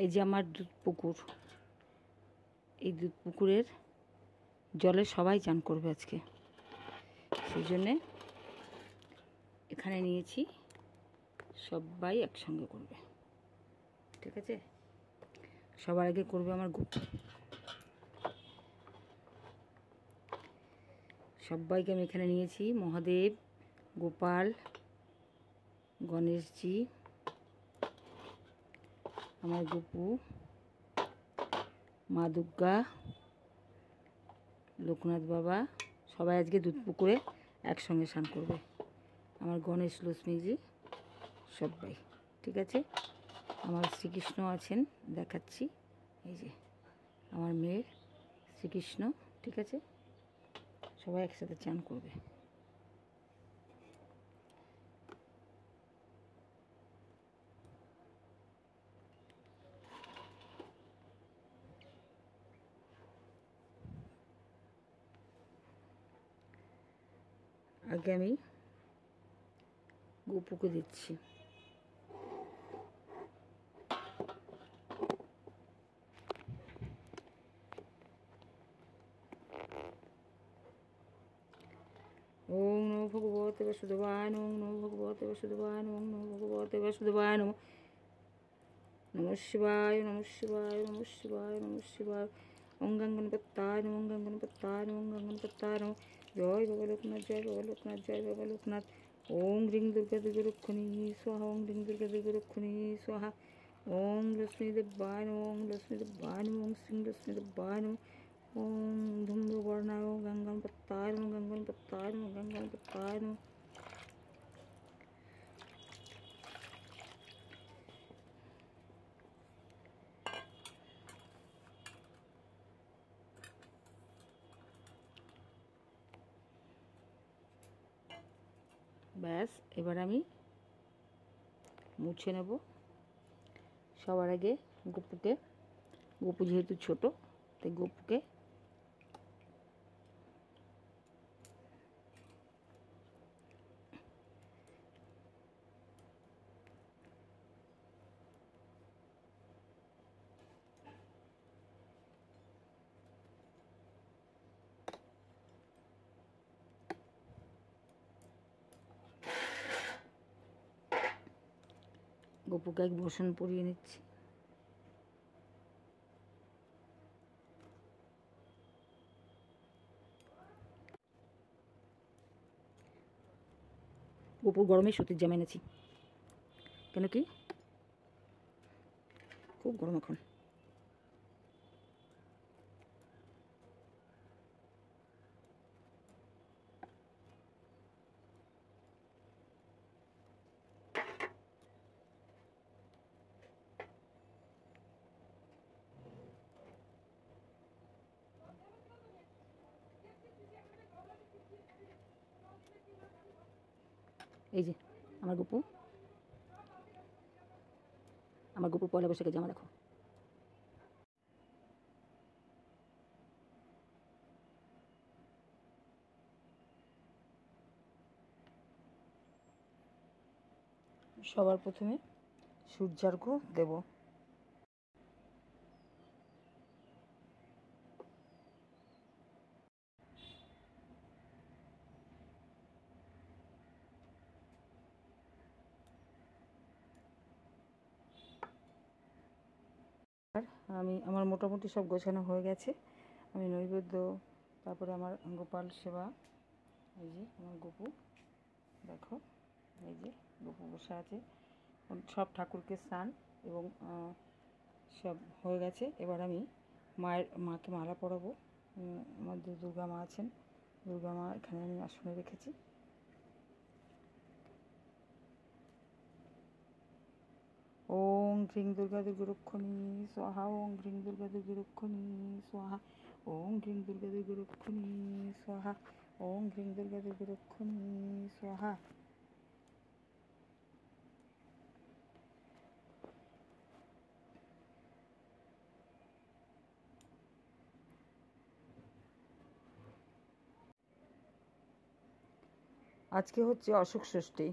এই যে আমার দুধ পুকুর, এই দুধ পুকুরের জলে সবাই চান করবে আজকে, সেই জন্যে এখানে নিয়েছি, সবাই একসঙ্গে করবে। ঠিক আছে, সবার আগে করবে আমার গোপু। সবাইকে আমি এখানে নিয়েছি, মহাদেব, গোপাল, গণেশজি, আমার গোপু, মা দুর্গা, লোকনাথ বাবা, সবাই আজকে দুধ পুকুরে একসঙ্গে স্নান করবে। আমার গণেশ লক্ষ্মীজি সবাই। ঠিক আছে, আমার শ্রীকৃষ্ণ আছেন, দেখাচ্ছি, এই যে আমার মেয়ের শ্রীকৃষ্ণ। ঠিক আছে, সবাই একসাথে চান করবে। আগে আমি গোপুকে দিচ্ছি। ওম নমো ভগবতে বাসুদেবায় নমঃ, ওম নমো ভগবতে বাসুদেবায় নমঃ, ওম নমো ভগবতে বাসুদেবায় নমঃ। নমঃ শিবায়, নমঃ শিবায়, নমঃ শিবায়, নমঃ শিবায়। ওম গঙ্গনপত্তায় নমঃ, ওম গঙ্গনপত্তায় নমঃ, ওম গঙ্গনপত্তায় নমঃ। জয় বাবা লোকনাথ, জয় বাবা লোকনাথ, জয় বাবা লোকনাথ। ওম হ্রিং দুর্গা দুর্গরক্ষণী স্বাহা, ওম হ্রিং দুর্গা দুর্গরক্ষণী স্বাহা। ওম লক্ষ্মী দেবায় নমঃ, ওম লক্ষ্মী দেবায় নমঃ, ওম শ্রীং লক্ষ্মী দেবায় নমঃ। ওম ধূম্রবর্ণায় গঙ্গনপত্তায় নমঃ, গঙ্গনপত্তায় নমঃ, গঙ্গনপত্তায় নমঃ। ব্যাস, এবার আমি মুছে নেব। সবার আগে গোপুকে, গোপু যেহেতু ছোট তাই গোপুকে এক বসন পরিয়ে নিচ্ছি। গোপুর গরমে সুতির জামা এনেছি, কেন কি খুব গরম এখন। এই যে আমার গোপু, আমার গোপুর পয়লা বৈশাখের জামা দেখো। সবার প্রথমে সূর্যার্ঘ্য দেব। আমার মোটামুটি সব গোছানো হয়ে গেছে। আমি নৈবেদ্য, তারপরে আমার গোপাল সেবা, এই যে আমার গোপু দেখো, এই যে গোপু বসে আছে, সব ঠাকুরকে স্নান এবং সব হয়ে গেছে। এবার আমি মাকে মালা পরাবো। আমাদের দুর্গা মা আছেন, দুর্গা মা এখানে আমি আসনে রেখেছি। ওং হ্রিং দুর্গা দুর্গরক্ষণী স্বাহা, ওং হ্রিং দুর্গা দুর্গরক্ষণী স্বাহা, ওং হ্রিং দুর্গা দুর্গরক্ষণী স্বাহা, ওং হ্রিং দুর্গা দুর্গরক্ষণী স্বাহা। আজকে হচ্ছে অশোক ষষ্ঠী।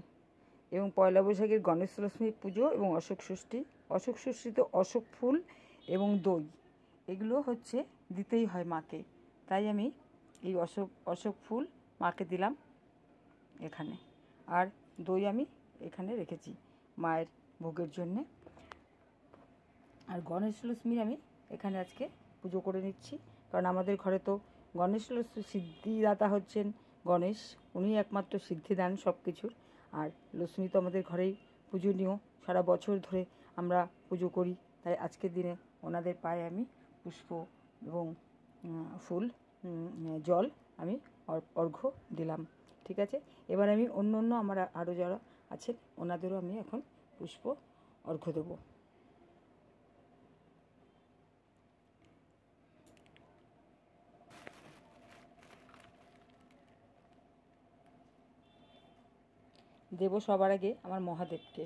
এবং পয়লা বৈশাখের গণেশ লক্ষ্মী পুজো এবং অশোক ষষ্ঠী। অশোক ষষ্ঠীতে অশোক ফুল এবং দই এগুলো হচ্ছে দিতেই হয় মাকে, তাই আমি এই অশোক ফুল মাকে দিলাম এখানে, আর দই আমি এখানে রেখেছি মায়ের ভোগের জন্যে। আর গণেশ লক্ষ্মীর আমি এখানে আজকে পুজো করে নিচ্ছি, কারণ আমাদের ঘরে তো গণেশ লক্ষ্মী সিদ্ধিদাতা হচ্ছেন গণেশ, উনি একমাত্র সিদ্ধি দেন সব কিছুর। আর লক্ষ্মী তো আমাদের ঘরেই পূজনীয়, সারা বছর ধরে আমরা পুজো করি, তাই আজকের দিনে ওনাদের পায়ে আমি পুষ্প এবং ফুল জল আমি অর্ঘ্য দিলাম। ঠিক আছে, এবার আমি অন্য আমার আরও যারা আছেন ওনাদেরও আমি এখন পুষ্প অর্ঘ্য দেবো। দেব সবার আগে আমার মহাদেবকে।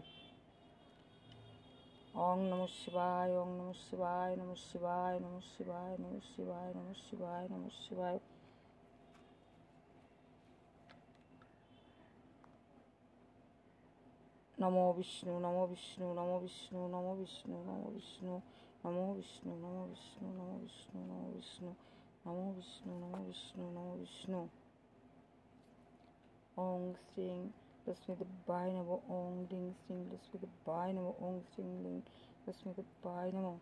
ওং নমঃ শিবায়, ওং নমঃ শিবায়, নমঃ শিবায়, নমঃ শিবায়, নমঃ শিবায়, নমঃ শিবায়, নমঃ শিবায়। নমো বিষ্ণু, নমো বিষ্ণু, নমো বিষ্ণু, নমো বিষ্ণু, নমো বিষ্ণু, নমো বিষ্ণু, নমো বিষ্ণু, নমো বিষ্ণু, নমো বিষ্ণু, নমো বিষ্ণু, নমো বিষ্ণু, নমো বিষ্ণু। ওং শ্রীং লক্ষ্মীদেবায় নমো, ওং ডিং শ্রীং লক্ষ্মীদেবায় নমো, ওং শ্রীং লিং লক্ষ্মীদেবায় নমো।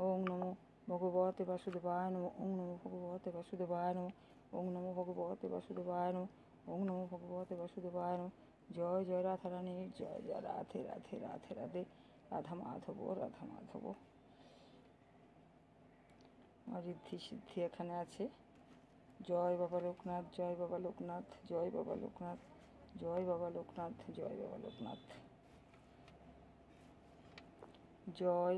ওং নমো ভগবতে বাসুদেবায় নমো, ওং নমো ভগবতে বাসুদেবায় নমো, ওং নমো ভগবতে বাসুদেবায় নমো, ওং নমো ভগবতে বাসুদেবায় নমো। জয় জয় রাধারানীর জয়, জয় রাধে রাধে রাধে রাধে, রাধা মাধব রাধা মাধব। আমার ঋদ্ধি সিদ্ধি এখানে আছে। জয় বাবা লোকনাথ, জয় বাবা লোকনাথ, জয় বাবা লোকনাথ, জয় বাবা লোকনাথ, জয় বাবা লোকনাথ। জয়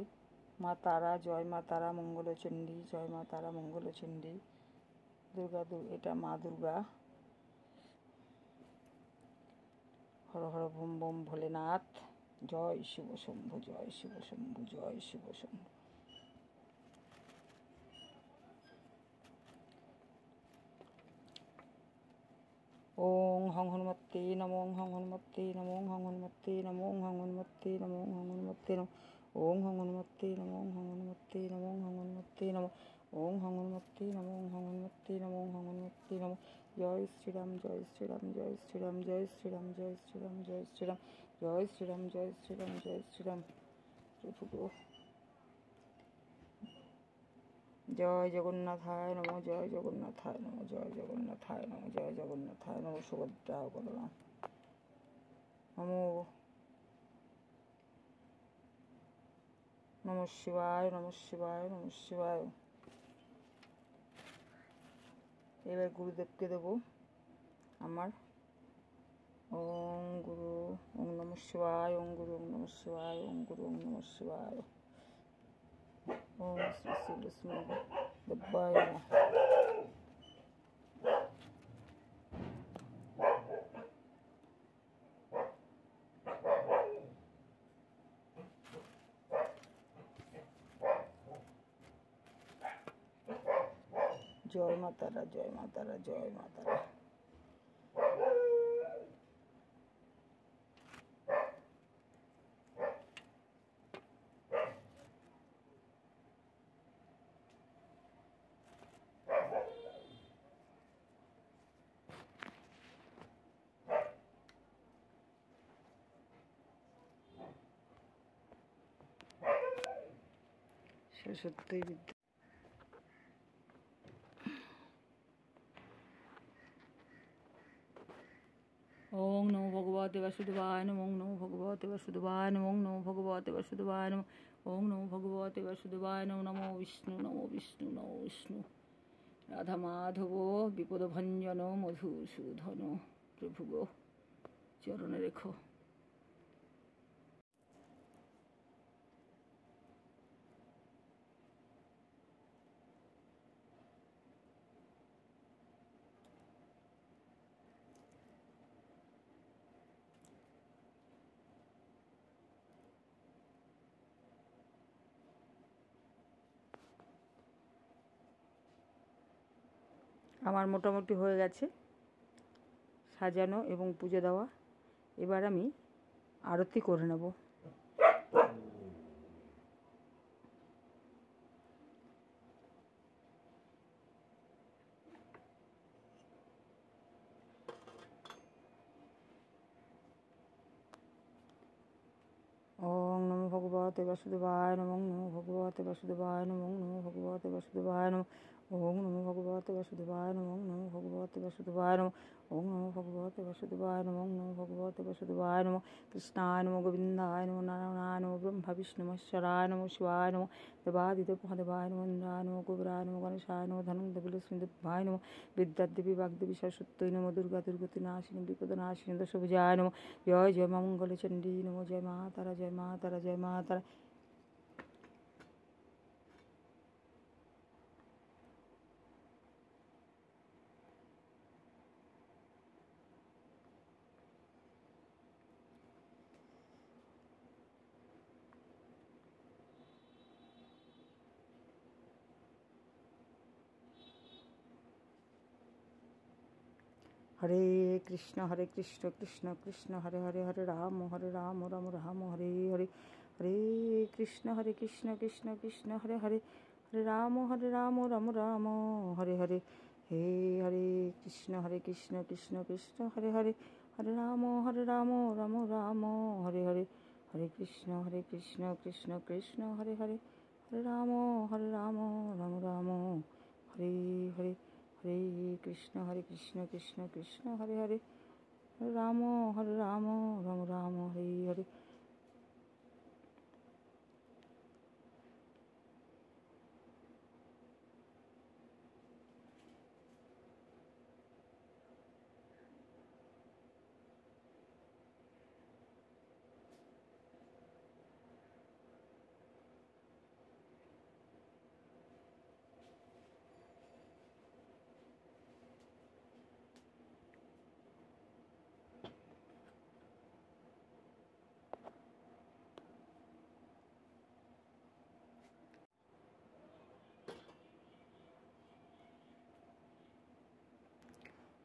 মা তারা, জয় মা তারা মঙ্গলচণ্ডী, জয় মা তারা মঙ্গলচণ্ডী। দুর্গা এটা মা দুর্গা। Har Har bomb bomb Bholenath. জয় শিব শম্ভু, জয় শিব শম্ভু, জয় শিব শম্ভু। ওং হং হনুমতে নমো, ওং হং হনুমতে নমো, ওং হং হনুমতে নমো, ওং হং হনুমতে নমো, ওং হং হনুমতে নমো, ওং হং হনুমতে নমো, ওং হং হনুমতে নমো, ওং হং হনুমতে নমো, ওং হং হনুমতে নমো, ওং হং হনুমতে নমো, ওং হং হনুমতে নমো। জয় শ্রীরাম, জয় শ্রীরাম, জয় শ্রীরাম, জয় শ্রীরাম, জয় শ্রীরাম, জয় শ্রীরাম, জয় শ্রীরাম, জয় শ্রীরাম, জয় শ্রীরাম। প্রভু জয় জগন্নাথায় নমো, জয় জগন্নাথায় নমো, জয় জগন্নাথায় নমো, জয় জগন্নাথায় নমো। সুভদ্রা বলরাম নমো, নমঃ শিবায়, নমঃ শিবায়, নমঃ শিবায়। এবার গুরুদেবকে দেব আমার। ওং গুরু, ওং নমঃ শিবায়, ওং গুরু, ওং নমঃ শিবায়, ওং গুরু, ওং নমঃ শিবায়। ওং শ্রী শ্রী লক্ষ্মীদেবায় নমঃ। জয় মা তারা, জয় মা তারা, জয় মা তারা। সরস্বতী বিদ্যা। ওং নমো ভগবতে বাসুদেবায় নমো, ওং নমো ভগবতে বাসুদেবায় নমো, ওং নমো ভগবতে বাসুদেবায় নমো, ওং নমো ভগবতে বাসুদেবায় নমো। নমো বিষ্ণু, নমো বিষ্ণু, নমো বিষ্ণু। রাধা মাধব বিপদভঞ্জন মধুসূদন প্রভু গো চরণে রেখো। আমার মোটামুটি হয়ে গেছে। সাজানো এবং পুজো দেওয়া। এবার আমি আরতি করে নেব। ওং নমো ভগবতে বাসুদেবায় নমঃ। ওং নমো ভগবতে বাসুদেবায় নমঃ। ওং নমো ভগবতে বাসুদেবায় নমঃ। ওং নমো ভগবতে বাসুদেবায় নমঃ। ওং নমো ভগবতে বাসুদেবায় নমঃ। ওং নমো ভগবতে বাসুদেবায় নমঃ। ওং নমো ভগবতে বাসুদেবায় নমঃ। কৃষ্ণায় নমঃ, গোবিন্দায় নমঃ, নারায়ণায় নমঃ, ব্রহ্মা বিষ্ণু মহেশ্বরায় নমঃ, শিবায় নমঃ, দেবাদিদেব মহাদেবায় নমঃ, ইন্দ্রায় নমঃ, কুবেরায় নমঃ, গণেশায় নমঃ, ধনঞ্জয় লক্ষ্মীদেবায় নমঃ, বিদ্যাদেবী বাগদেবী সরস্বত্যৈ নমঃ, দুর্গা দুর্গতি নাশিনী বিপদনাশিনী দশভুজায় নমঃ। জয় জয় মা মঙ্গল চণ্ডী নমঃ। জয় মা তারা, জয় মা তারা, জয় মা তারা। হরে কৃষ্ণ কৃষ্ণ কৃষ্ণ হরে হরে, হরে রাম রাম রাম হরে হরে, হরে কৃষ্ণ কৃষ্ণ কৃষ্ণ হরে হরে, হরে রাম রাম রাম হরে হরে। হে হরে কৃষ্ণ কৃষ্ণ কৃষ্ণ হরে হরে, হরে রাম রাম রাম হরে হরে, হরে কৃষ্ণ কৃষ্ণ কৃষ্ণ হরে হরে, হরে রাম রাম রাম হরে হরে। হরে কৃষ্ণ কৃষ্ণ কৃষ্ণ হরে হরে, হরে রাম রাম রাম হরে হরে।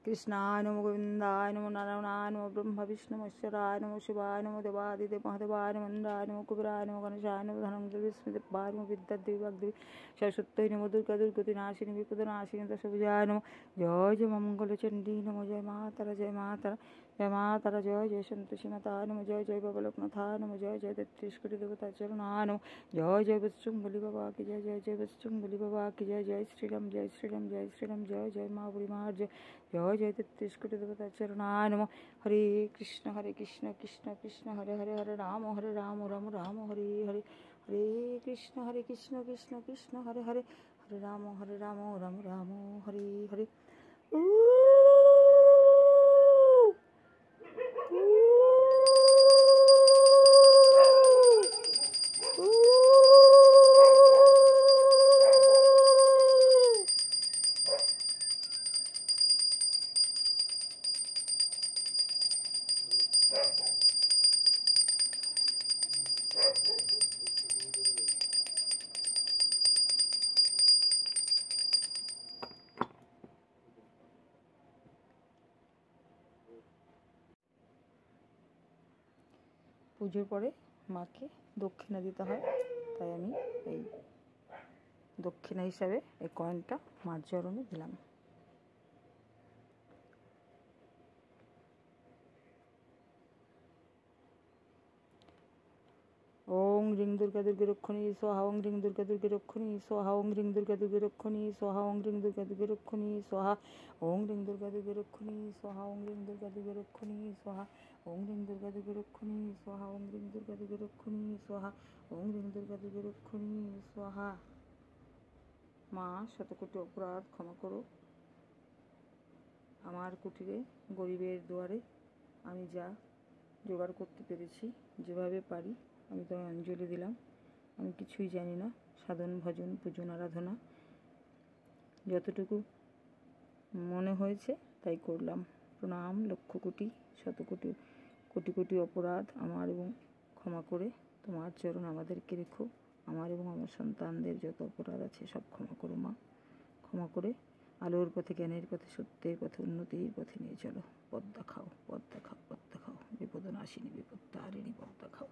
কৃষ্ণায় নমঃ, গোবিন্দায় নমঃ, নারায়ণায় নমঃ, ব্রহ্মা বিষ্ণু মহেশ্বরায় নমঃ, শিবায় নমঃ, দেবাদিদেব মহাদেবায় নমঃ, ইন্দ্রায় নমঃ, কুবেরায় নমঃ, গণেশায় নমঃ, ধনঞ্জয় লক্ষ্মীদেবায় নমঃ, বিদ্যাদেবী বাগদেবী সরস্বত্যৈ নমঃ, দুর্গা দুর্গতি নাশিনী বিপদনাশিনী দশভুজায় নমঃ। জয় জয় মা মঙ্গল চণ্ডী নমঃ। জয় মা তারা, জয় মা তারা, জয় মা তারা। জয় জয় সন্তোষী মাতায় নমঃ। জয় জয় বাবা লোকনাথায় নমঃ। জয় জয় 33 কোটি দেবতা চরণায় নমঃ। জয় জয় বজরংবলী বাবা কি জয়, জয় জয় বজরংবলী বাবা কি জয়। জয় শ্রীরাম, জয় শ্রীরাম, জয় শ্রীরাম। জয় জয় মা বুড়ি মার জয়। জয় জয় 33 কোটি দেবতা চরণায় নমঃ। হরে কৃষ্ণ কৃষ্ণ কৃষ্ণ হরে হরে, হরে রাম রাম রাম হরে হরে, হরে কৃষ্ণ কৃষ্ণ কৃষ্ণ হরে হরে, হরে রাম রাম রাম হরে হরে। পুজোর পরে মাকে দক্ষিণা দিতে হয়, তাই আমি এই দক্ষিণা হিসাবে এই কয়েনটা মার চরণে দিলাম। ওং রিং দুর্গা দুর্গে রক্ষণী সোহা, ওং রিং দুর্গা দুর্গে রক্ষণী সোহা, ওং রিং দুর্গা দুর্গে রক্ষণী সোহা, ওং রিং দুর্গা দুর্গে রক্ষণী সোহা, ওং রিং দুর্গা দুর্গে রক্ষণী সোহা, ওং রিং দুর্গা দুর্গে রক্ষণী সোহা, ওং রিং দুর্গা দুর্গে রক্ষণী সোহা, ওং রিং দুর্গা দুর্গে রক্ষণী সোহা, ওং রিং দুর্গা দুর্গে রক্ষণী সোহা। মা শতকোটি অপরাধ ক্ষমা করো। আমার কুটিরে গরিবের দুয়ারে আমি যা জোগাড় করতে পেরেছি, যেভাবে পারি আমি তো অঞ্জলি দিলাম। আমি কিছুই জানি না সাধন ভজন পূজন আরাধনা, যতটুকু মনে হয়েছে তাই করলাম। প্রণাম লক্ষ কোটি শতকোটি কোটি কোটি অপরাধ আমার, এবং ক্ষমা করে তোমার চরণ আমাদেরকে রেখো। আমার এবং আমার সন্তানদের যত অপরাধ আছে সব ক্ষমা করো মা। ক্ষমা করে আলোর পথে, জ্ঞানের পথে, সত্যের পথে, উন্নতির পথে নিয়ে চলো। পথ দেখাও, পথ দেখাও, পথ দেখাও। বিপদ নাশিনী, বিপদ তারিণী, পথ দেখাও।